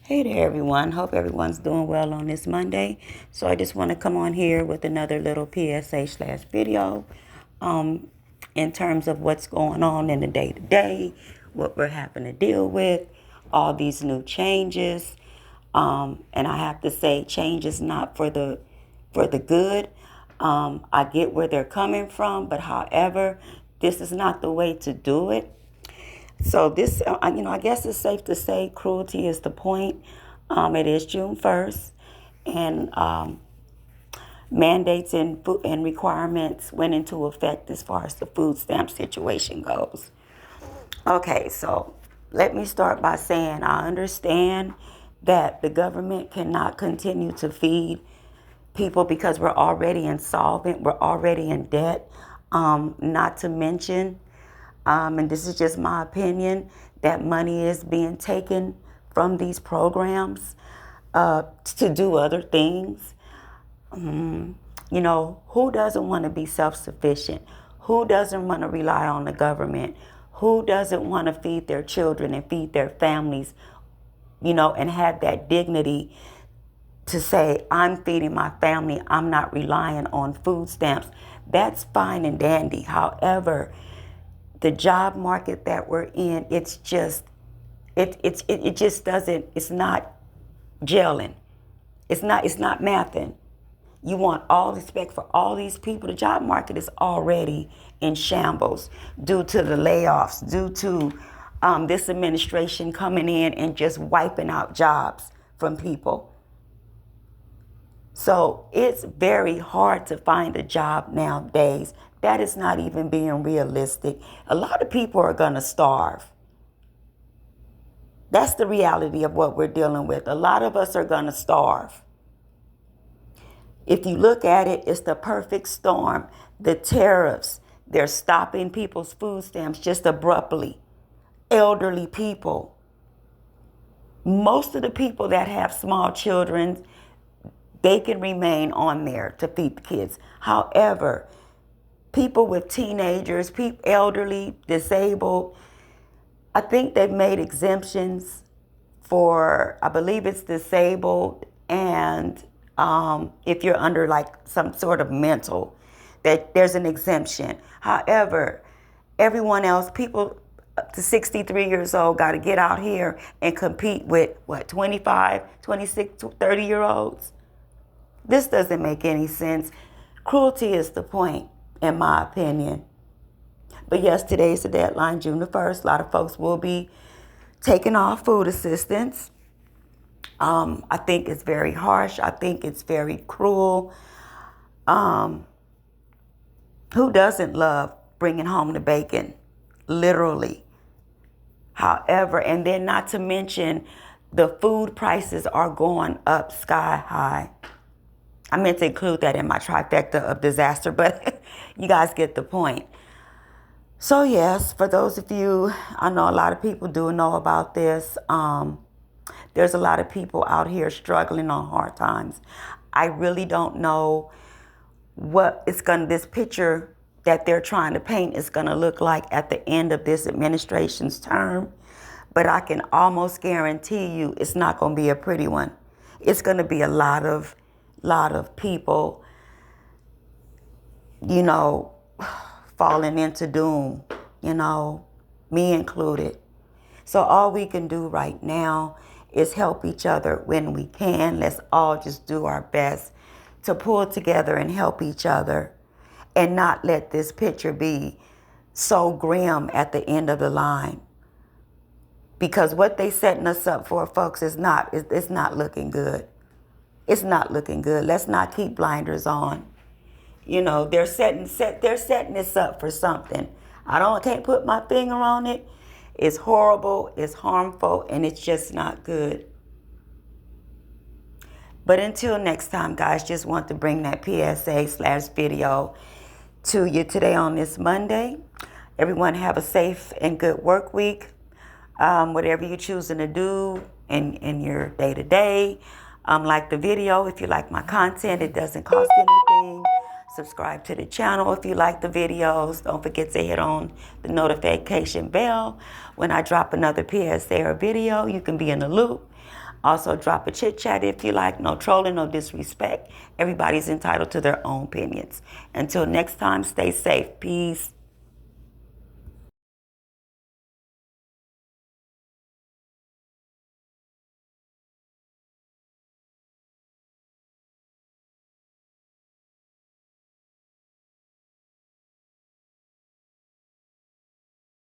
Hey there, everyone. Hope everyone's doing well on this Monday. So I just want to come on here with another little PSA slash video um, in terms of what's going on in the day to day, what we're having to deal with, all these new changes. And I have to say, change is not for the good. I get where they're coming from, but however, this is not the way to do it. So this, I guess it's safe to say cruelty is the point. It is June 1st, and mandates and requirements went into effect as far as the food stamp situation goes. Okay, so let me start by saying I understand that the government cannot continue to feed people because we're already insolvent, we're already in debt. Not to mention, and this is just my opinion, that money is being taken from these programs to do other things. Who doesn't want to be self-sufficient? Who doesn't want to rely on the government? Who doesn't want to feed their children and feed their families, and have that dignity to say, I'm feeding my family, I'm not relying on food stamps? That's fine and dandy. However, the job market that we're in, it's just, it just doesn't, it's not gelling. It's not mathing. You want all respect for all these people. The job market is already in shambles due to the layoffs, due to this administration coming in and just wiping out jobs from people. So it's very hard to find a job nowadays. That is not even being realistic. A lot of people are going to starve. That's the reality of what we're dealing with. A lot of us are going to starve. If you look at it, it's the perfect storm. The tariffs, they're stopping people's food stamps just abruptly. Elderly people. Most of the people that have small children, they can remain on there to feed the kids. However, people with teenagers, elderly, disabled, I think they've made exemptions for, I believe it's disabled, and if you're under like some sort of mental, that there's an exemption. However, everyone else, people up to 63 years old, got to get out here and compete with, 25, 26, 30-year-olds? This doesn't make any sense. Cruelty is the point, in my opinion. But yes, today's the deadline, June the 1st. A lot of folks will be taking off food assistance. I think it's very harsh. I think it's very cruel. Who doesn't love bringing home the bacon? Literally. However, and then not to mention, the food prices are going up sky high. I meant to include that in my trifecta of disaster, but you guys get the point. So yes, for those of you, I know a lot of people do know about this. There's a lot of people out here struggling on hard times. I really don't know what this picture that they're trying to paint is going to look like at the end of this administration's term. But I can almost guarantee you it's not going to be a pretty one. It's going to be a lot of people, falling into doom, me included. So all we can do right now is help each other when we can. Let's all just do our best to pull together and help each other and not let this picture be so grim at the end of the line. Because what they setting us up for, folks, it's not looking good. It's not looking good. Let's not keep blinders on. They're setting this up for something. Can't put my finger on it. It's horrible, it's harmful, and it's just not good. But until next time, guys, just want to bring that PSA/video to you today on this Monday. Everyone have a safe and good work week. Whatever you're choosing to do in your day-to-day. Like the video, if you like my content, it doesn't cost anything. Subscribe to the channel if you like the videos. Don't forget to hit on the notification bell when I drop another PSA or video. You can be in the loop. Also, drop a chit chat if you like. No trolling, no disrespect. Everybody's entitled to their own opinions. Until next time, stay safe. Peace.